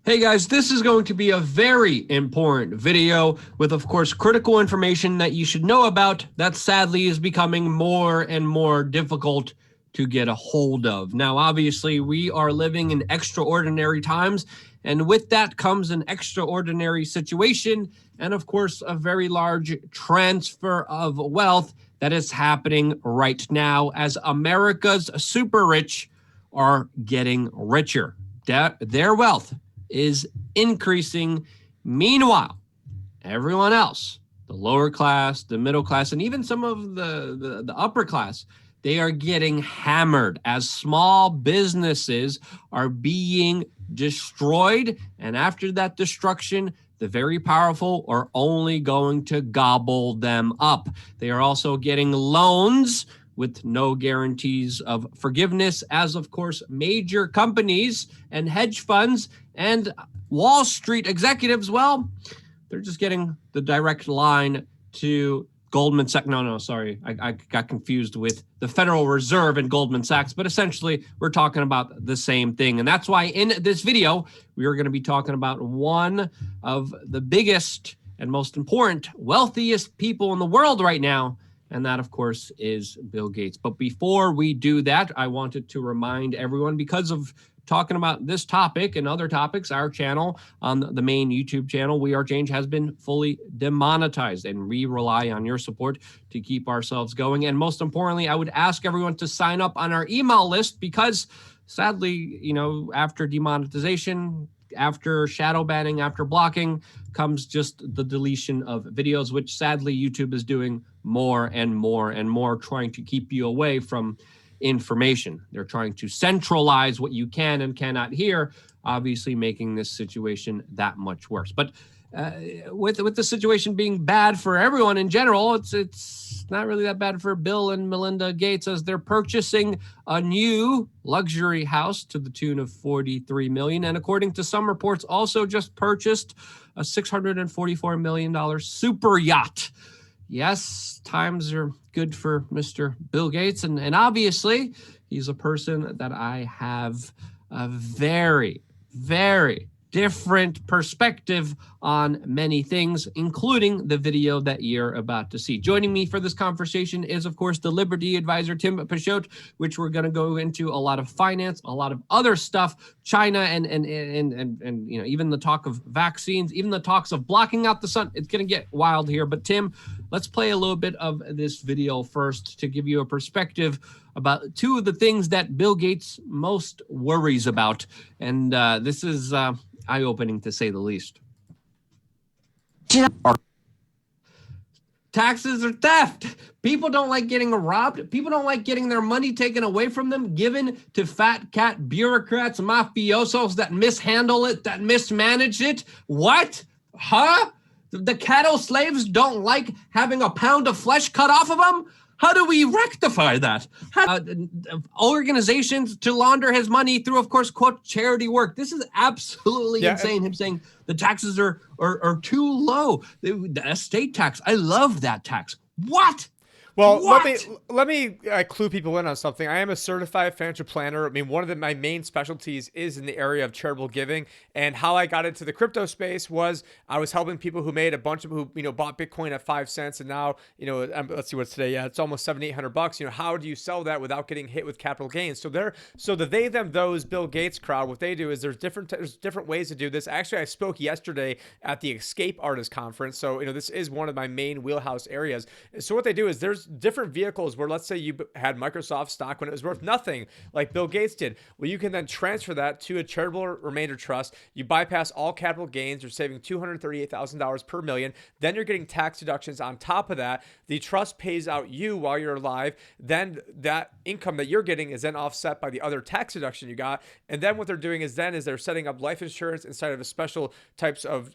Hey guys, this is going to be a very important video with, of course, critical information that you should know about that sadly is becoming more and more difficult to get a hold of. Now, obviously, we are living in extraordinary times, and with that comes an extraordinary situation and, of course, a very large transfer of wealth that is happening right now as America's super rich are getting richer. Their wealth is increasing. Meanwhile, everyone else, the lower class, the middle class, and even some of the upper class, they are getting hammered as small businesses are being destroyed. And after that destruction, the very powerful are only going to gobble them up. They are also getting loans with no guarantees of forgiveness, as of course major companies and hedge funds and Wall Street executives, well, they're just getting the direct line to Goldman Sachs. Sorry, I got confused with the Federal Reserve and Goldman Sachs, but essentially we're talking about the same thing. And that's why in this video, we are going to be talking about one of the biggest and most important, wealthiest people in the world right now. And that, of course, is Bill Gates. But before we do that, I wanted to remind everyone, because of talking about this topic and other topics, our channel on the main YouTube channel, We Are Change, has been fully demonetized. And we rely on your support to keep ourselves going. And most importantly, I would ask everyone to sign up on our email list because sadly, after demonetization, after shadow banning, after blocking, comes just the deletion of videos, which sadly YouTube is doing more and more and more, trying to keep you away from information. They're trying to centralize what you can and cannot hear, obviously making this situation that much worse. But with the situation being bad for everyone in general, it's not really that bad for Bill and Melinda Gates, as they're purchasing a new luxury house to the tune of $43 million, and according to some reports, also just purchased a $644 million super yacht. Yes, times are good for Mr. Bill Gates, and obviously he's a person that I have a very, very different perspective on many things, including the video that you're about to see. Joining me for this conversation is, of course, the Liberty advisor, Tim Pashot, which we're going to go into a lot of finance, a lot of other stuff, China, and even the talk of vaccines, even the talks of blocking out the sun. It's going to get wild here. But Tim, let's play a little bit of this video first to give you a perspective about two of the things that Bill Gates most worries about. And this is eye-opening, to say the least. Taxes are theft. People don't like getting robbed. People don't like getting their money taken away from them, given to fat cat bureaucrats, mafiosos that mishandle it, that mismanage it. What? Huh? The cattle slaves don't like having a pound of flesh cut off of them? How do we rectify that? Organizations to launder his money through, of course, quote, charity work. This is absolutely insane. Him saying the taxes are too low. The estate tax, I love that tax. What? Well, let me clue people in on something. I am a certified financial planner. I mean, one of my main specialties is in the area of charitable giving. And how I got into the crypto space was I was helping people who made who bought Bitcoin at 5 cents, and now let's see what's today. Yeah, it's almost $700-800. How do you sell that without getting hit with capital gains? So the they them those Bill Gates crowd, what they do is there's different ways to do this. Actually, I spoke yesterday at the Escape Artist Conference. So this is one of my main wheelhouse areas. So what they do is there's different vehicles where, let's say you had Microsoft stock when it was worth nothing, like Bill Gates did. Well, you can then transfer that to a charitable remainder trust. You bypass all capital gains. You're saving $238,000 per million. Then you're getting tax deductions on top of that. The trust pays out you while you're alive. Then that income that you're getting is then offset by the other tax deduction you got. And then what they're doing is they're setting up life insurance inside of a special types of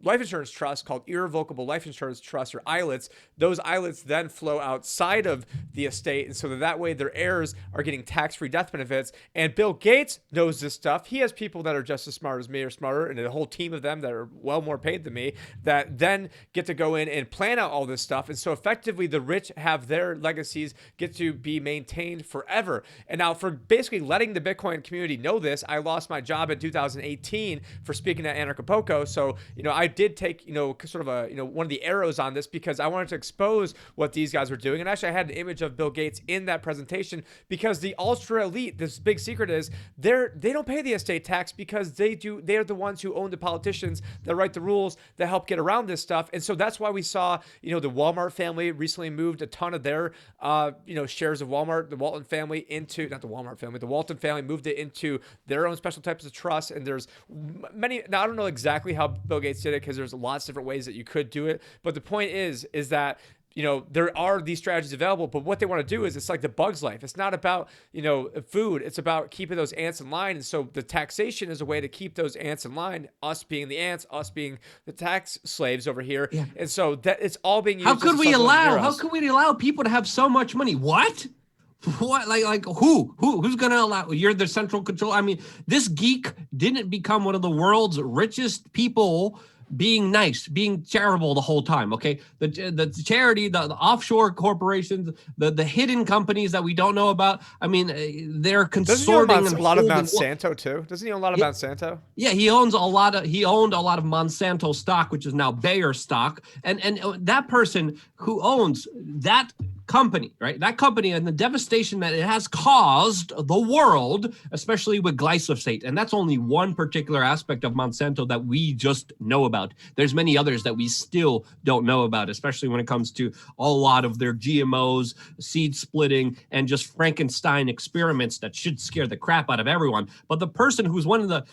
life insurance trusts called irrevocable life insurance trusts, or ILITs. Those ILITs then flow outside of the estate, and so that way their heirs are getting tax-free death benefits. And Bill Gates knows this stuff. He has people that are just as smart as me or smarter, and a whole team of them that are well more paid than me, that then get to go in and plan out all this stuff. And so effectively the rich have their legacies get to be maintained forever. And now, for basically letting the Bitcoin community know this, I lost my job in 2018 for speaking at Anarchapulco. So, I did take, sort of a, one of the arrows on this, because I wanted to expose what these guys were doing. And actually I had an image of Bill Gates in that presentation, because the ultra elite, this big secret is they don't pay the estate tax, because they're the ones who own the politicians that write the rules that help get around this stuff. And so that's why we saw, the Walmart family recently moved a ton of their, shares of Walmart, the Walton family, into, not the Walmart family, the Walton family moved it into their own special types of trusts. And there's many, now I don't know exactly how Bill Gates did it, because there's lots of different ways that you could do it. But the point is that, there are these strategies available, but what they want to do is, it's like the bug's life. It's not about, food. It's about keeping those ants in line. And so the taxation is a way to keep those ants in line, us being the ants, us being the tax slaves over here. Yeah. And so that it's all being used. How could we allow people to have so much money? What? Like who's going to allow? You're the central control. I mean, this geek didn't become one of the world's richest people being nice, being charitable the whole time. Okay, the charity, the offshore corporations, the hidden companies that we don't know about. I mean, they're consorting. Doesn't he own a lot of Monsanto too? Doesn't he own a lot of Monsanto? Yeah, he owned a lot of Monsanto stock, which is now Bayer stock, and that person who owns that company, right? That company, and the devastation that it has caused the world, especially with glyphosate. And that's only one particular aspect of Monsanto that we just know about. There's many others that we still don't know about, especially when it comes to a lot of their GMOs, seed splitting, and just Frankenstein experiments that should scare the crap out of everyone. But the person who's one of the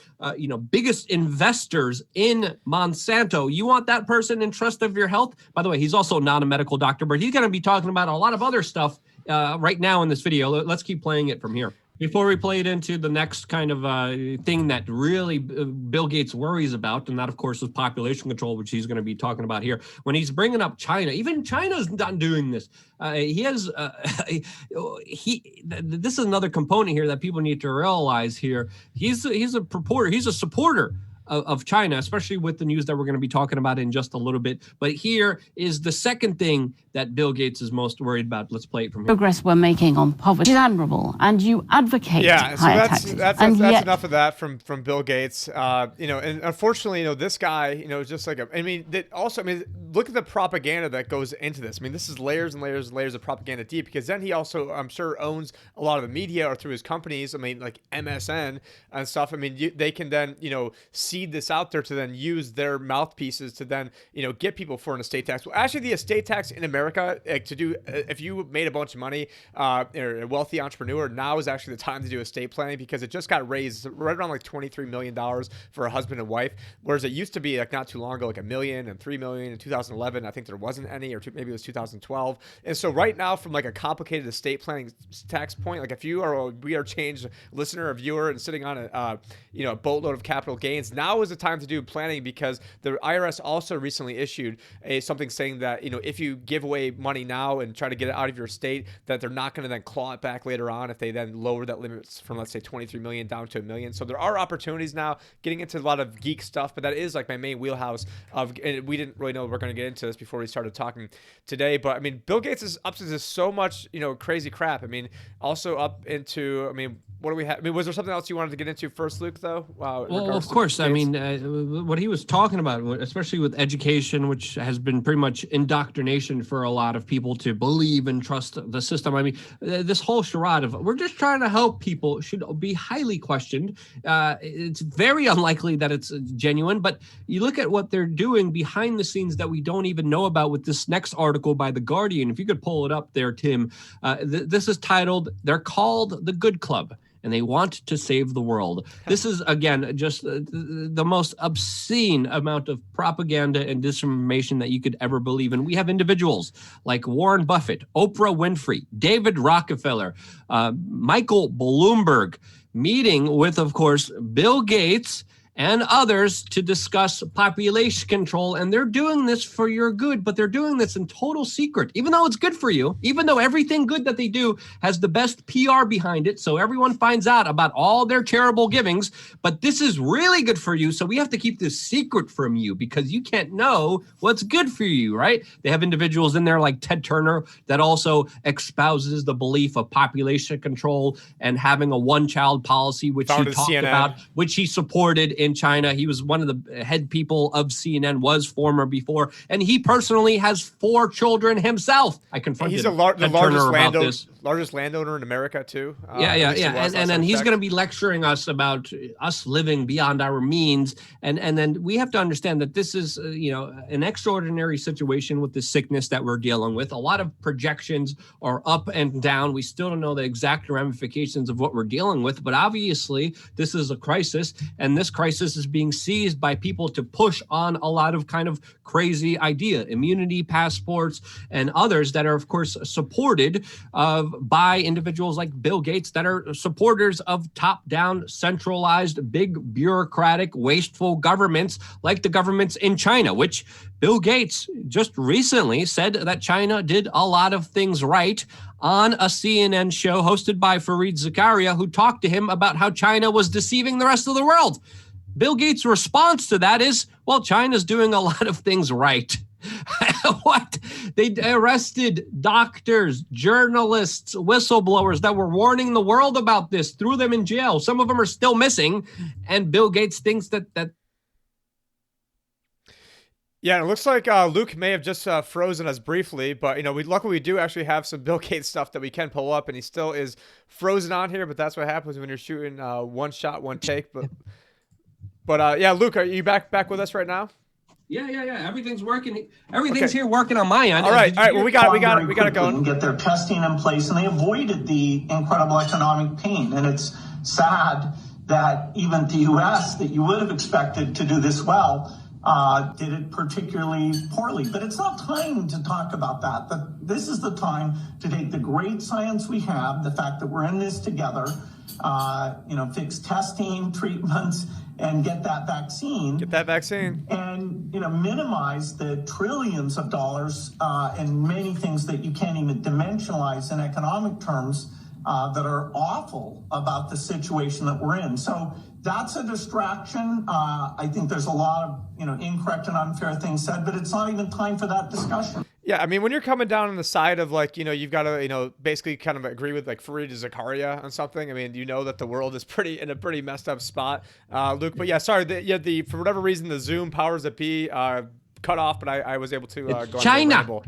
biggest investors in Monsanto, you want that person in trust of your health? By the way, he's also not a medical doctor, but he's going to be talking about a lot of other stuff right now in this video. Let's keep playing it from here. Before we play it into the next kind of thing that really Bill Gates worries about, and that, of course, is population control, which he's going to be talking about here. When he's bringing up China, even China's not doing this. This is another component here that people need to realize here. He's a supporter of China, especially with the news that we're going to be talking about in just a little bit. But here is the second thing that Bill Gates is most worried about. Let's play it from here. Progress we're making on poverty is admirable, and you advocate higher taxes. That's enough of that from Bill Gates. And unfortunately, this guy, just like look at the propaganda that goes into this. I mean, this is layers and layers and layers of propaganda deep, because then he also, I'm sure, owns a lot of the media, or through his companies. I mean, like MSN and stuff. I mean, they can then, seed this out there to then use their mouthpieces to then, get people for an estate tax. Well, actually, the estate tax in America, if you made a bunch of money, or a wealthy entrepreneur, now is actually the time to do estate planning, because it just got raised right around like $23 million for a husband and wife, whereas it used to be like not too long ago, like $1 million and $3 million in 2011. I think there wasn't any, or maybe it was 2012. And so right now, from like a complicated estate planning tax point, like if you are a We Are Changed listener or viewer and sitting on a boatload of capital gains, now is the time to do planning, because the IRS also recently issued something saying that, if you give away money now and try to get it out of your estate, that they're not going to then claw it back later on if they then lower that limit from, let's say, 23 million down to $1 million. So there are opportunities now, getting into a lot of geek stuff, but that is like my main wheelhouse and we didn't really know we're going to get into this before we started talking today. But I mean, Bill Gates is up to this so much, crazy crap. I mean, also up into, what do we have? I mean, was there something else you wanted to get into first, Luke, though? Well, of course. I mean, what he was talking about, especially with education, which has been pretty much indoctrination for a lot of people to believe and trust the system. I mean, this whole charade of we're just trying to help people should be highly questioned. It's very unlikely that it's genuine, but you look at what they're doing behind the scenes that we don't even know about with this next article by The Guardian. If you could pull it up there, Tim, this is titled, "They're Called the Good Club, and they want to save the world." This is, again, just the most obscene amount of propaganda and disinformation that you could ever believe in. We have individuals like Warren Buffett, Oprah Winfrey, David Rockefeller, Michael Bloomberg, meeting with, of course, Bill Gates and others to discuss population control. And they're doing this for your good, but they're doing this in total secret, even though it's good for you, even though everything good that they do has the best PR behind it. So everyone finds out about all their charitable givings, but this is really good for you. So we have to keep this secret from you because you can't know what's good for you, right? They have individuals in there like Ted Turner that also espouses the belief of population control and having a one-child policy, which he talked about, which he supported in China. He was one of the head people of CNN, was former before, and he personally has 4 children himself. I confronted He's the largest landowner in America too. Yeah. And then he's going to be lecturing us about us living beyond our means, and then we have to understand that this is an extraordinary situation with the sickness that we're dealing with. A lot of projections are up and down. We still don't know the exact ramifications of what we're dealing with, but obviously this is a crisis, and this crisis is being seized by people to push on a lot of kind of crazy idea, immunity passports and others that are of course supported by individuals like Bill Gates that are supporters of top-down, centralized, big bureaucratic, wasteful governments like the governments in China, which Bill Gates just recently said that China did a lot of things right on a CNN show hosted by Fareed Zakaria, who talked to him about how China was deceiving the rest of the world. Bill Gates' response to that is, well, China's doing a lot of things right. What? They arrested doctors, journalists, whistleblowers that were warning the world about this, threw them in jail. Some of them are still missing. And Bill Gates thinks that. Yeah, it looks like Luke may have just frozen us briefly, but luckily we do actually have some Bill Gates stuff that we can pull up, and he still is frozen on here. But that's what happens when you're shooting one shot, one take. But yeah, Luke, are you back with us right now? Yeah. Everything's working. Everything's here working on my end. All right. Well, we got it going. And get their testing in place, and they avoided the incredible economic pain. And it's sad that even the U.S., that you would have expected to do this well, did it particularly poorly. But it's not time to talk about that. But this is the time to take the great science we have, the fact that we're in this together, fix testing, treatments, and get that vaccine. And, minimize the trillions of dollars and many things that you can't even dimensionalize in economic terms that are awful about the situation that we're in. So that's a distraction. I think there's a lot of, incorrect and unfair things said, but it's not even time for that discussion. Yeah, I mean, when you're coming down on the side of you've got to, basically kind of agree with Fareed Zakaria on something. I mean, that the world is in a pretty messed up spot, Luke. But yeah, sorry, for whatever reason, the Zoom powers that be cut off, but I was able to go China.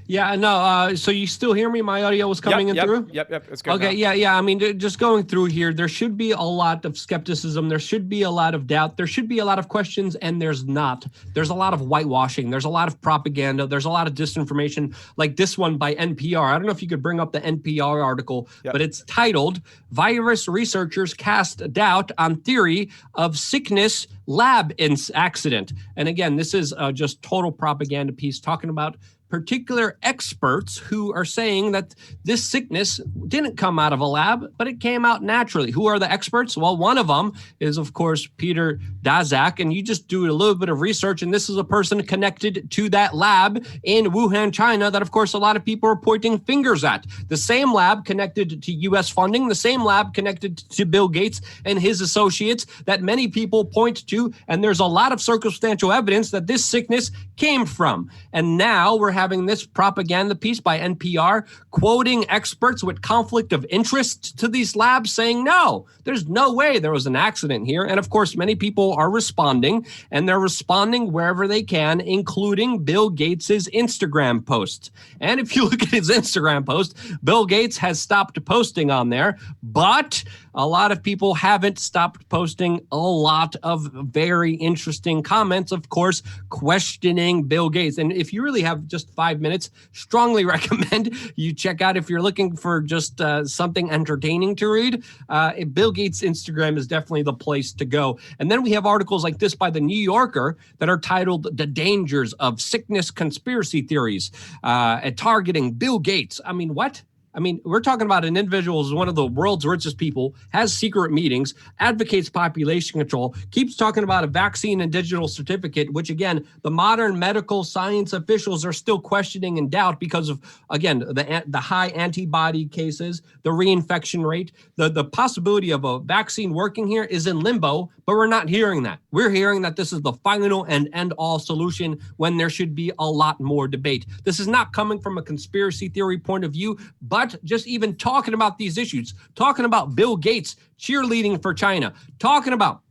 Yeah, no. So you still hear me? My audio was coming through? Yep. It's good. Okay, now. Yeah. I mean, just going through here, there should be a lot of skepticism. There should be a lot of doubt. There should be a lot of questions, and there's not. There's a lot of whitewashing. There's a lot of propaganda. There's a lot of disinformation, like this one by NPR. I don't know if you could bring up the NPR article, but it's titled, "Virus Researchers Cast Doubt on Theory of Sickness Lab Accident." And again, this is just total propaganda piece talking about particular experts who are saying that this sickness didn't come out of a lab, but it came out naturally. Who are the experts? Well, one of them is, of course, Peter Daszak, and you just do a little bit of research, and this is a person connected to that lab in Wuhan, China, that, of course, a lot of people are pointing fingers at. The same lab connected to U.S. funding, the same lab connected to Bill Gates and his associates that many people point to, and there's a lot of circumstantial evidence that this sickness came from. And now we're having this propaganda piece by NPR quoting experts with conflict of interest to these labs saying, no, there's no way there was an accident here. And of course, many people are responding, and they're responding wherever they can, including Bill Gates's Instagram posts. And if you look at his Instagram post, Bill Gates has stopped posting on there, but a lot of people haven't stopped posting a lot of very interesting comments, of course, questioning Bill Gates. And if you really have just 5 minutes, strongly recommend you check out, if you're looking for just something entertaining to read, Bill Gates' Instagram is definitely the place to go. And then we have articles like this by the New Yorker that are titled "The Dangers of Sickness Conspiracy Theories," targeting Bill Gates. I mean, what? I mean, we're talking about an individual who's one of the world's richest people, has secret meetings, advocates population control, keeps talking about a vaccine and digital certificate, which again, the modern medical science officials are still questioning and doubt because of, again, the high antibody cases, the reinfection rate, the possibility of a vaccine working here is in limbo, but we're not hearing that. We're hearing that this is the final and end all solution when there should be a lot more debate. This is not coming from a conspiracy theory point of view, but just even talking about these issues, talking about Bill Gates cheerleading for China, talking about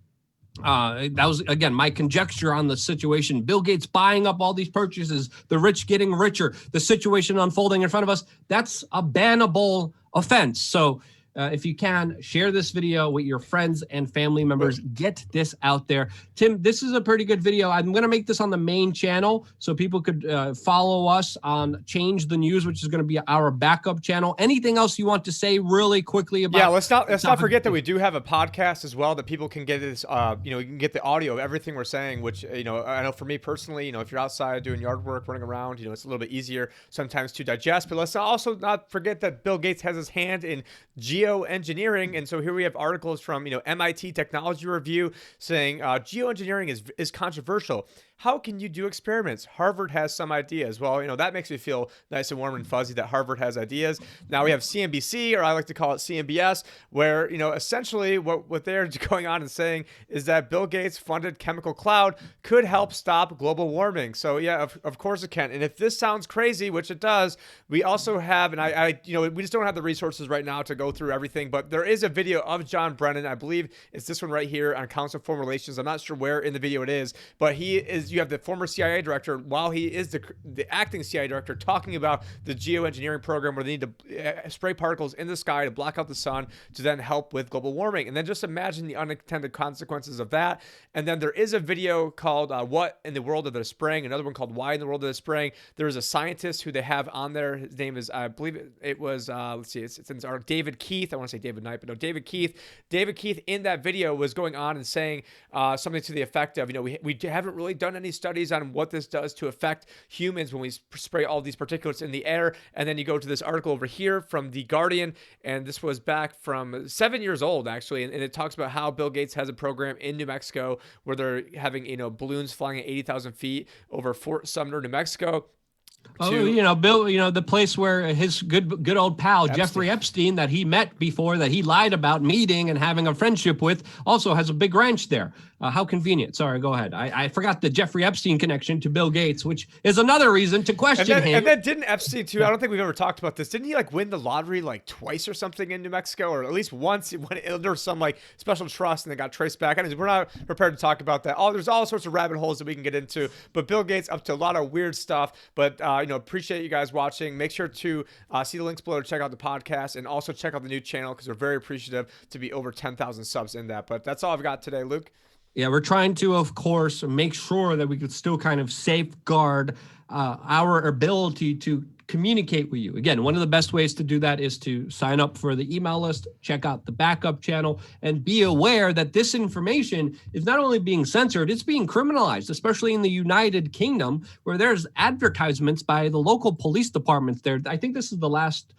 that was, again, my conjecture on the situation. Bill Gates buying up all these purchases, the rich getting richer, the situation unfolding in front of us. That's a bannable offense. So if you can, share this video with your friends and family members. Get this out there. Tim, this is a pretty good video. I'm going to make this on the main channel so people could follow us on Change the News, which is going to be our backup channel. Anything else you want to say really quickly about? Yeah, let's not forget that we do have a podcast as well that people can get this. You can get the audio of everything we're saying. Which I know for me personally, if you're outside doing yard work, running around, it's a little bit easier sometimes to digest. But let's also not forget that Bill Gates has his hand in geoengineering, and so here we have articles from MIT Technology Review saying geoengineering is controversial. How can you do experiments? Harvard has some ideas. Well, that makes me feel nice and warm and fuzzy that Harvard has ideas. Now we have CNBC, or I like to call it CNBS, where, essentially what they're going on and saying is that Bill Gates funded chemical cloud could help stop global warming. So yeah, of course it can. And if this sounds crazy, which it does, we also have, and we just don't have the resources right now to go through everything, but there is a video of John Brennan. I believe it's this one right here on Council on Foreign Relations. I'm not sure where in the video it is, but you have the former CIA director, while he is the acting CIA director, talking about the geoengineering program where they need to spray particles in the sky to block out the sun to then help with global warming. And then just imagine the unintended consequences of that. And then there is a video called What in the World of the Spring, another one called Why in the World of the Spring. There is a scientist who they have on there. His name is, I believe it was, let's see, it's in this article, David Keith. I want to say David Knight, but no, David Keith. David Keith in that video was going on and saying something to the effect of, we haven't really done any studies on what this does to affect humans when we spray all these particulates in the air. And then you go to this article over here from The Guardian, and this was back from 7 years old, actually, and it talks about how Bill Gates has a program in New Mexico where they're having, balloons flying at 80,000 feet over Fort Sumner, New Mexico. Bill, the place where his good old pal, Jeffrey Epstein, that he met before, that he lied about meeting and having a friendship with, also has a big ranch there. How convenient. Sorry, go ahead. I forgot the Jeffrey Epstein connection to Bill Gates, which is another reason to question him. And then didn't Epstein, too, I don't think we've ever talked about this, didn't he win the lottery twice or something in New Mexico, or at least once when there was some special trust and they got traced back? We're not prepared to talk about that. There's all sorts of rabbit holes that we can get into, but Bill Gates up to a lot of weird stuff. But appreciate you guys watching. Make sure to see the links below to check out the podcast, and also check out the new channel because we're very appreciative to be over 10,000 subs in that. But that's all I've got today, Luke. Yeah, we're trying to, of course, make sure that we could still kind of safeguard our ability to communicate with you. Again, one of the best ways to do that is to sign up for the email list, check out the backup channel, and be aware that this information is not only being censored, it's being criminalized, especially in the United Kingdom, where there's advertisements by the local police departments there. I think this is the last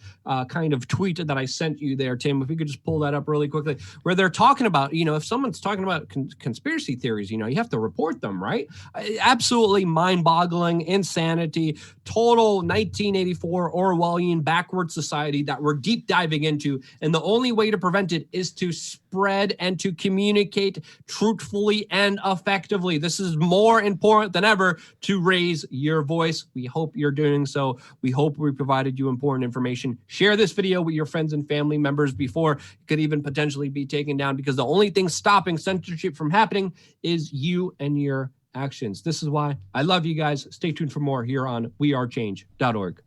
kind of tweet that I sent you there, Tim, if you could just pull that up really quickly, where they're talking about, if someone's talking about conspiracy theories, you have to report them, right? Absolutely mind-boggling, insanity, total 1984 Orwellian backward society that we're deep diving into. And the only way to prevent it is to spread and to communicate truthfully and effectively. This is more important than ever to raise your voice. We hope you're doing so. We hope we provided you important information. Share this video with your friends and family members before it could even potentially be taken down, because the only thing stopping censorship from happening is you and your actions. This is why I love you guys. Stay tuned for more here on wearechange.org.